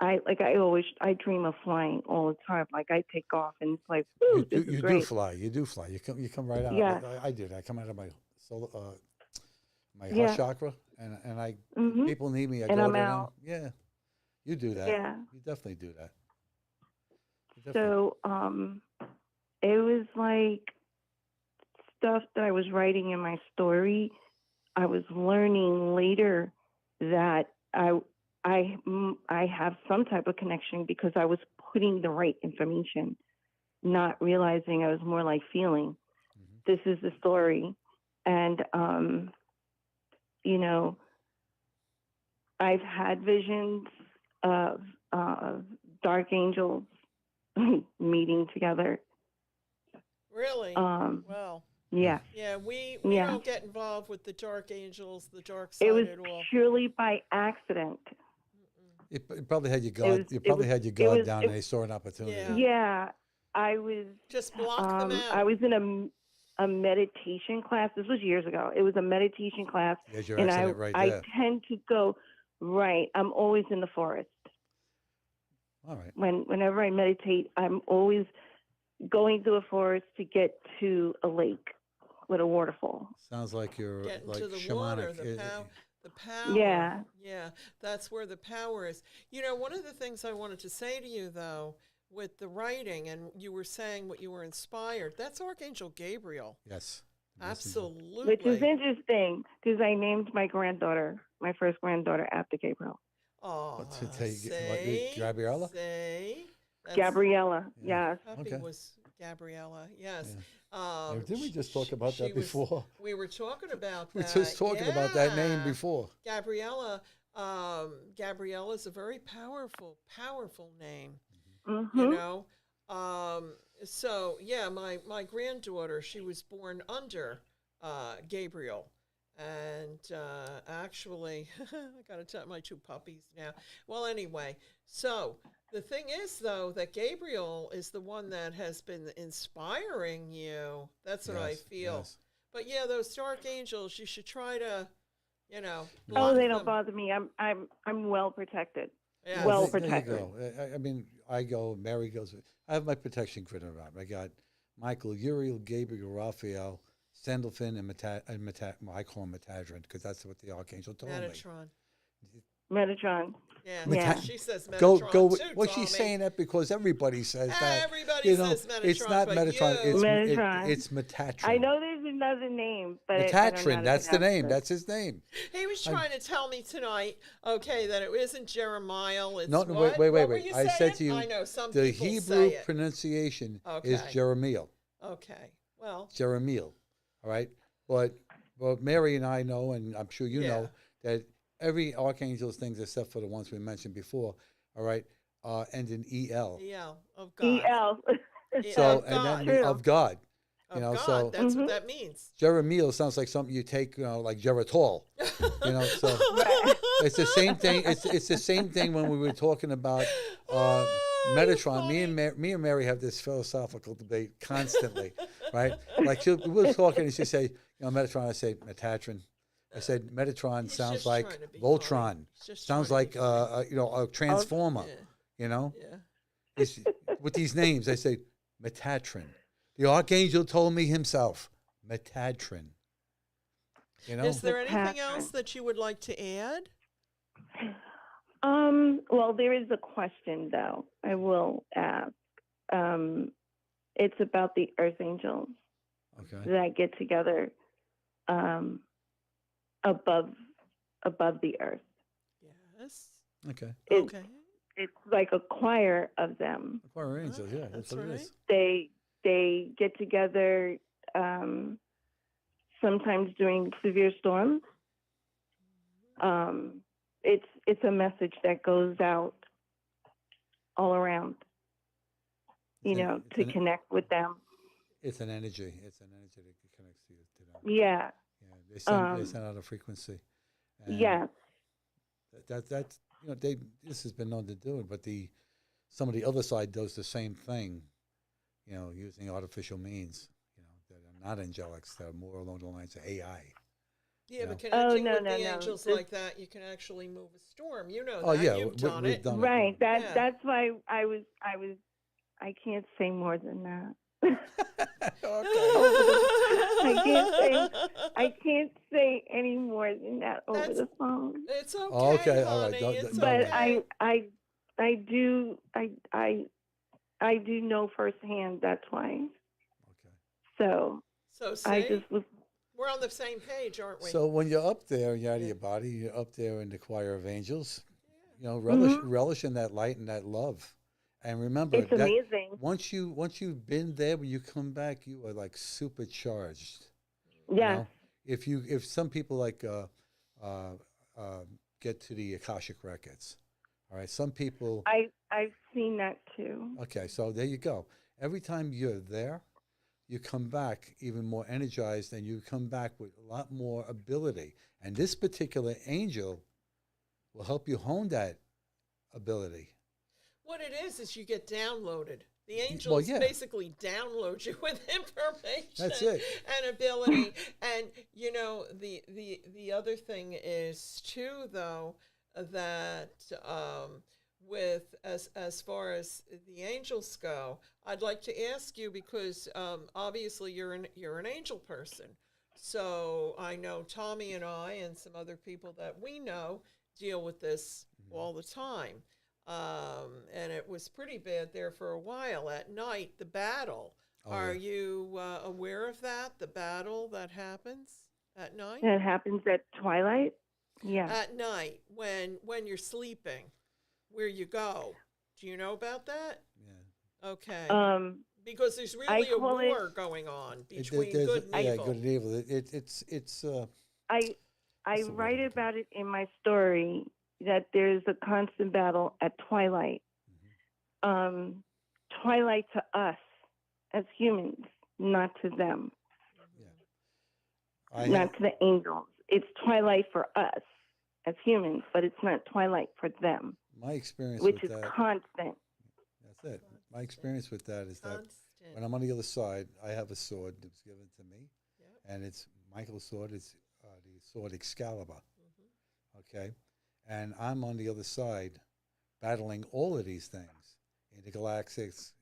I dream of flying all the time. Like I take off and it's like, woo, this is You great. do fly. You do fly. You come right out. Yeah. I do that. I come out of my solar, my Yeah. heart chakra, and I Mhm. people need me. I And go I'm to them. out. Yeah, you do that. Yeah. You definitely do that. You definitely- So it was like stuff that I was writing in my story. I was learning later that I have some type of connection because I was putting the right information, not realizing I was more like feeling. Mhm. This is the story, and I've had visions of dark angels meeting together. Really? Well, Yeah. yeah, we Yeah. don't get involved with the dark angels, the dark side It was at all. purely by accident. You probably had your God. was- You it probably was- had your it God was- down, it- and they saw an opportunity. Yeah. Yeah, I was. Just block them out. I was in a meditation class. This was years ago. It was a meditation class, There's your and accident right I there. tend to go right. I'm always in the forest. All right. Whenever I meditate, I'm always going through a forest to get to a lake with a waterfall. Sounds like you're Get like into the shamanic. water, the power. Yeah. Yeah, that's where the power is. You know, one of the things I wanted to say to you, though, with the writing, and you were saying what you were inspired, that's Archangel Gabriel. Yes. Absolutely. Which is interesting because I named my first granddaughter, after Gabriel. Oh, What, to take- what, Gabriella? see? That's, Gabriella. Yeah. Yes. Puppy Okay. was Gabriella. Yes. Yeah, didn't we just talk about she that before? We were talking about We were that. just talking about that name Yeah. before. Gabriella. Gabriella is a very powerful name. You Mhm. know. So yeah, my granddaughter, she was born under Gabriel, and actually, I got to tell my two puppies now. Well, anyway, so the thing is though that Gabriel is the one that has been inspiring you. That's what I Yes, feel. yes. But yeah, those dark angels, you should try to, Oh, block they don't them. bother me. I'm well protected. Yes. Well There you protected. go. I mean, I go, Mary goes. I have my protection grid around. I got Michael, Uriel, Gabriel, Raphael, Sandalphon, well, I call him Metadrin because that's what the archangel told me. Metatron. Metatron. Yeah, Yeah. she says Metatron Go. too, Well, she's Tommy. saying that because everybody says that. Everybody says Metatron, It's not but Metatron. you. Metatron. It's Metatron. I know there's another name, but I don't know how Metatron. to That's the pronounce name. it. That's his name. He was trying to tell me tonight, okay, that it isn't Jeremiel. It's No, what? wait. What were you I saying? said to you, I know some the people Hebrew say it. pronunciation Okay. is Jeremiel. Okay, well, Jeremiel. All right. But Mary and I know, and I'm sure you know, that every archangel's things, except for the ones we mentioned before, all right, end in EL. yeah, of God. EL. So, of and God. that means of God. Of know, God, so- that's Mhm. what that means. Jeremiel sounds like something you take, like Geritol. So Right. it's the same thing. It's the same thing when we were talking about You're Metatron. Me and funny. me and Mary have this philosophical debate constantly, right? Like we were talking, and she say, Metatron. I say Metatron. I said Metatron He's sounds just like trying to be Voltron. funny. He's just Sounds trying like to be funny. a transformer. Yeah. Yeah. It's, with these names, I say Metatron. The archangel told me himself, Metatron. Is there anything Metatron. else that you would like to add? Well, there is a question though. I will ask. It's about the earth angels Okay. that get together above the earth. Yes. Okay. It- Okay. It's like a choir of them. Choir angels, yeah, That's that's what it right. is. They get together sometimes during severe storms. It's a message that goes out all around, It's to connect with them. It's an energy. It's an energy that connects you to them. Yeah. Yeah, they send out a frequency. And Yeah. That's this has been known to do it, but some of the other side does the same thing, using artificial means, that are not angelics, that are more along the lines of AI. Yeah, but No. connecting no, with no, the no. angels This- like that, you can actually move a storm. You know Oh that. yeah, You've done we've it. done Right. it. That Yeah. that's why I can't say more than that. I can't say any more than that over That's- the phone. It's okay, Okay, all right. honey. It's But okay. I do know firsthand. That's why. Okay. So So see, I just was. we're on the same page, aren't we? So when you're up there and you're out of Yeah. your body, you're up there in the choir of angels. Mhm. Relish in that light and that love, and remember It's that amazing. once you've been there, when you come back, you are like supercharged. Yes. If some people like get to the Akashic records, all right. Some people, I've seen that too. okay. So there you go. Every time you're there, you come back even more energized, and you come back with a lot more ability. And this particular angel will help you hone that ability. What it is you get downloaded. The angels yeah. basically download you with information. That's it. And ability. And the other thing is too, though, that with as far as the angels go, I'd like to ask you because obviously you're an angel person. So I know Tommy and I and some other people that we know deal with this all the time. And it was pretty bad there for a while. At night, the battle. Oh, Are yeah. you aware of that? The battle that happens at night? That happens at twilight. Yeah. At night, when you're sleeping, where you go. Do you know about that? Yeah. Okay. Um, Because there's I really a call it- war going on between There's good and yeah, evil. good and evil. It's I What's the word write I'm about it in my story that there's a constant battle at twilight. Twilight to us as humans, not to them, I not to the angels. It's twilight for us as humans, but it's not twilight for them, my experience which with is that. constant. That's it. My experience with that is that Constant. when I'm on the other side, I have a sword that was given to me, Yep. and it's Michael's sword. It's the sword Excalibur. Okay, and I'm on the other side, battling all of these things, intergalactics,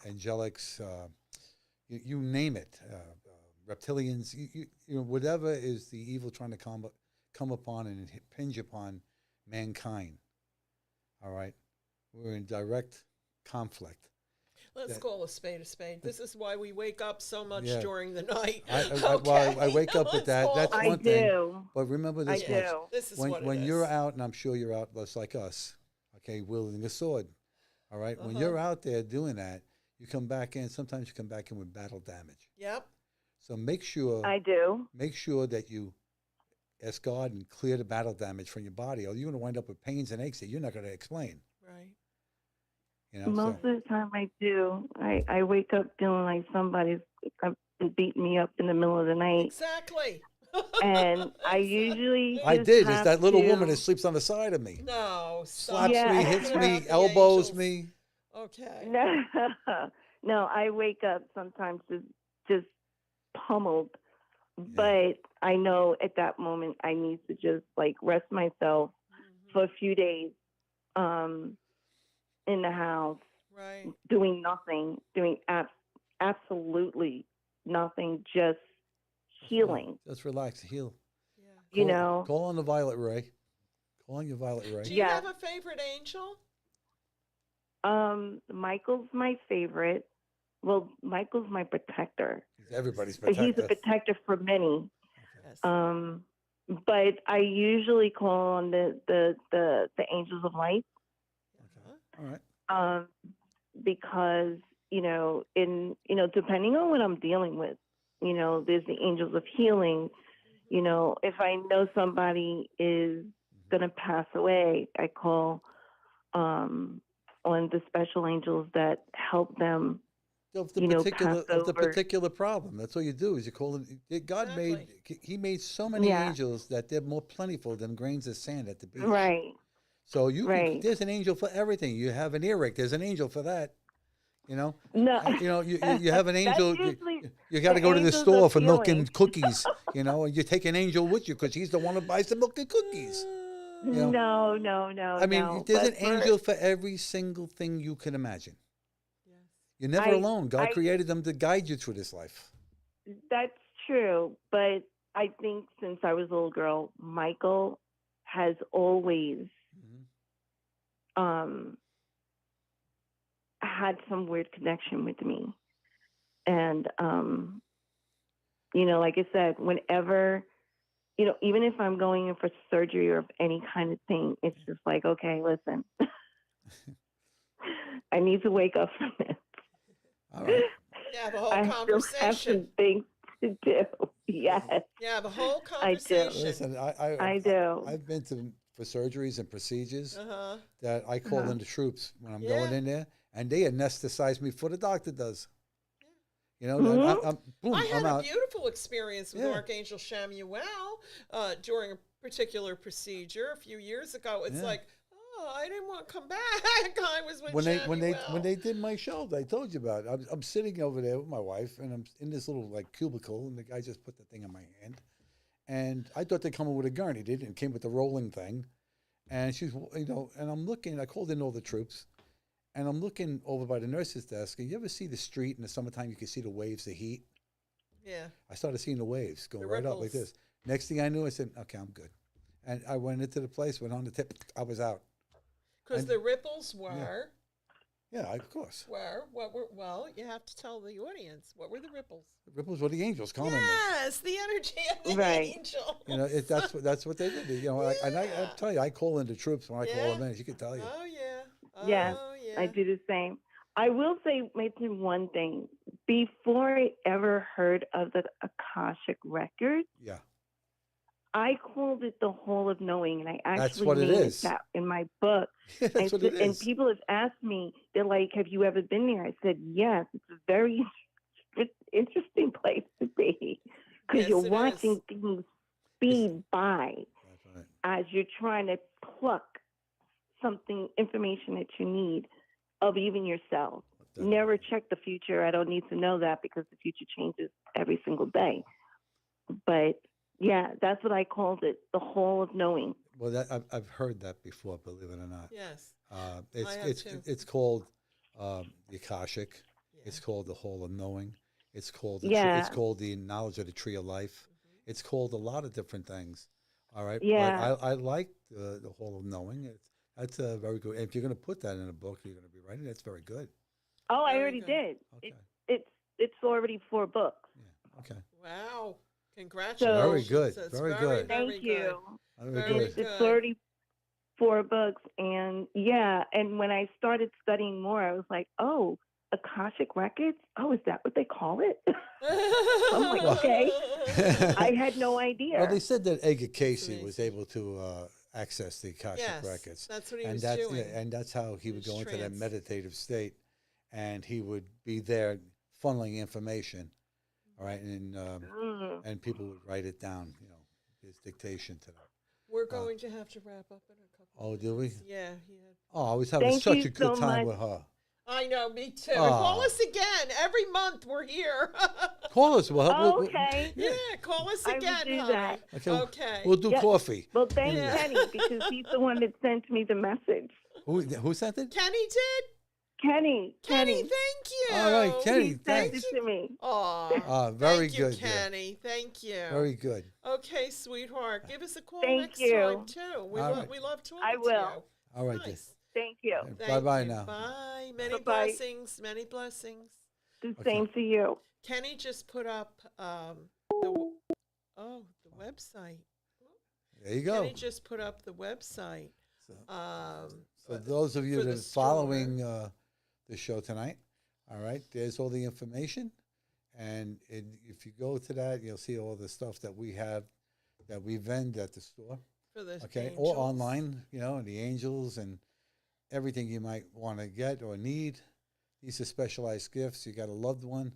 angelics, you name it, reptilians, whatever is the evil trying to come upon and impinge upon mankind. All right, we're in direct conflict. Let's that- call a spade a spade. This is why we wake up so much Yeah. during the night. I wake up with Let's that. call That's it- I one thing. do. But remember I this much: do. This is when what it when is. you're out, and I'm sure you're out, just like us, okay, wielding a sword. All right, when Uh-huh. you're out there doing that, you come back in. Sometimes you come back in with battle damage. Yep. So make sure I do. that you ask God and clear the battle damage from your body, or you're going to wind up with pains and aches that you're not going to explain. Right. Most of the time I do. I wake up feeling like somebody's beating me up in the middle of the night. Exactly. And I Exactly. usually I just did. It's have that little to- woman that sleeps on the side of me. No. Slaps Yeah. me, Talking hits about me, the elbows angels. me. Okay. No, no, I wake up sometimes just pummeled. But I know at that moment I need to just like rest myself for a few days in the house, Right. doing nothing, doing absolutely nothing, just healing. Just relax, heal. Yeah. Call on the Violet Ray. Call on your Violet Ray. Do you Yeah. have a favorite angel? Michael's my favorite. Well, Michael's my protector. He's everybody's But he's protector. a protector for many. Yes. But I usually call on the angels of light. All right. Because depending on what I'm dealing with, there's the angels of healing. If I know somebody is going to pass away, I call on the special angels that help them. Of pass the over. particular problem. That's all you do is you call it. God He made so many Yeah. angels that they're more plentiful than grains of sand at the beach. Right. So you Right. there's an angel for everything. You have an earache. There's an angel for that. No. You have an That's angel. usually You got to the go to the angels store of for milk healing. and cookies. And you take an angel with you because he's the one who buys the milk and cookies. No. I mean, no. there's But an angel for every single thing you can imagine. Yes. You're never alone. God I- created them to guide you through this life. That's true, but I think since I was a little girl, Michael has always had some weird connection with me. And like I said, whenever even if I'm going in for surgery or any kind of thing, it's just like, okay, listen, I need to wake up from this. All right. Yeah, the whole I still have conversation. some things to do. Yes, Yeah, the whole I do. conversation. Listen, I do. I've been for surgeries and procedures Uh-huh. that I call in the troops when I'm Yeah. going in there, and they anesthetize me before the doctor does. Mhm. I I'm had a out. beautiful experience with Yeah. Archangel Jeremiel during a particular procedure a few years ago. It's Yeah. like, oh, I didn't want to come back. I was with When Jeremiel. they did my show, I told you about it. I'm sitting over there with my wife, and I'm in this little cubicle, and the guy just put the thing in my hand, and I thought they'd come in with a gurney. They didn't. It came with the rolling thing, and she's and I'm looking. I called in all the troops, and I'm looking over by the nurse's desk. And you ever see the street in the summertime? You can see the waves of heat. Yeah. I started seeing the waves go The right up like ripples. this. Next thing I knew, I said, "Okay, I'm good," and I went into the place, went on the tip. I was out. Because And- the ripples were, Yeah, of course. you have to tell the audience, what were the ripples? The ripples were the angels calling me. Yes, the energy of the Right. angel. That's what they did. I tell you, I call in the troops when I call them in. She can tell you. Oh, yeah. Yes. Oh, yeah. Yeah. I do the same. I will say, mention one thing. Before I ever heard of the Akashic record, Yeah. I called it the Hall of Knowing, and I That's actually what it named is. that in my book. That's what it And is. people have asked me, they're like, "Have you ever been there?" I said, "Yes. It's a very interesting place to be because Yes, you're it is. watching things speed by That's right. as you're trying to pluck information that you need of even yourself. Never check the future. I don't need to know that because the future changes every single day. But yeah, that's what I called it, the Hall of Knowing. Well, I've heard that before, believe it or not. Yes. It's I have it's too. it's called the Akashic. Yeah. It's called the Hall of Knowing. It's called Yeah. it's called the Knowledge of the Tree of Life. It's called a lot of different things. All right. Yeah. But I like the Hall of Knowing. That's a very good. If you're going to put that in a book, you're going to be writing. That's very good. Oh, I Very already good. did. Okay. It's already 4 books. Yeah. Okay. Wow. Very Congratulations. good. That's Very good. Very Thank good. you. Very Very good. good. It's already 4 books, and yeah. And when I started studying more, I was like, oh, Akashic records. Oh, is that what they call it? I'm like, okay. I had no idea. Well, they said that Edgar Casey amazing. was able to access the Akashic Yes, records. that's what he and was that's doing. and that's how he would He go was into that trance. meditative state, and he would be there funneling information, all right, and people would write it down, his dictation to them. We're going to have to wrap up in a couple. Oh, of do we? minutes. Yeah. Oh, I was having Thank such you a good so time much. with her. I know, me too. Aw. Call us again. Every month we're here. Call us. We'll Okay. Yeah, call us I will again, do honey. that. Okay. We'll do Yeah. coffee. Well, thank Yeah. Kenny because he's the one that sent me the message. Who sent it? Kenny did? Kenny. Kenny, thank you. All right, Kenny. He sent Thanks. it to me. Aw. Very thank you, good, dear. Kenny. Thank you. Very good. Okay, sweetheart. Give us a call Thank next you. time, too. We, All right. we love talking I to will. you. All right, dear. Nice. Thank you. Thank Bye-bye you. now. Bye. Many Bye-bye. blessings. Many blessings. The Okay. same to you. Kenny just put up the website. There you go. Kenny just put up the website. So, Um, so those of you for that the are following the show tonight, all right, there's all the information. And if you go to that, you'll see all the stuff that we have, that we vend at the store. for the Okay, angels. or online, the angels and everything you might want to get or need. These are specialized gifts. You got a loved one,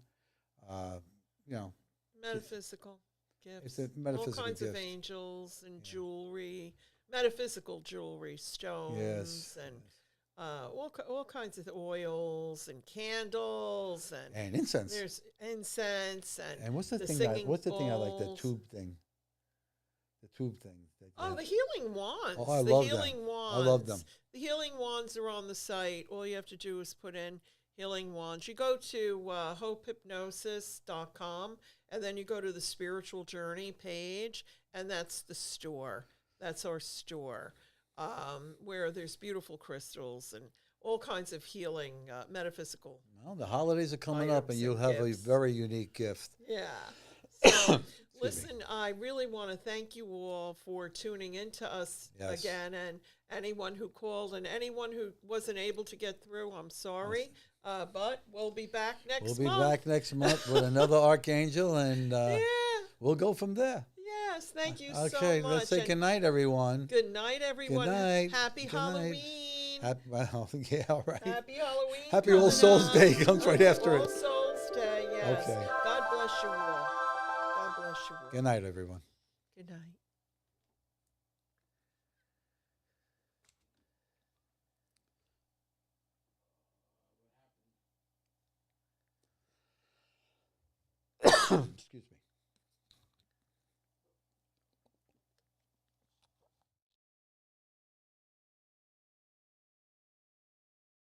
Metaphysical gifts. it's a metaphysical all kinds of gift. angels and Yeah. jewelry, metaphysical jewelry, stones, Yes. and all kinds of oils and candles, and incense. there's incense And what's the the thing? singing What's the thing I like? The bowls. tube thing. The tube thing. Oh, the healing wands. Oh, I the love them. healing wands. I love them. The healing wands are on the site. All you have to do is put in healing wands. You go to hopehypnosis.com, and then you go to the spiritual journey page, and that's the store. That's our store, where there's beautiful crystals and all kinds of healing, metaphysical. Well, the holidays are coming up, and Items you'll and have gifts. a very unique gift. Yeah. So, me. listen, I really want to thank you all for tuning in to us Yes. again, and anyone who called and anyone who wasn't able to get through, I'm sorry. But we'll be back next We'll be month. back next month with another archangel, and Yeah. we'll go from there. Yes. Thank you so Okay, much. let's say And good night, everyone. good night, everyone. night. Happy Good night. Halloween. Well, yeah, all right. Happy Halloween. Happy All coming Souls up. Day comes right after All it. Souls Day, yes. Okay. God bless you all. God bless you all. Good night, everyone. Good night. Excuse me.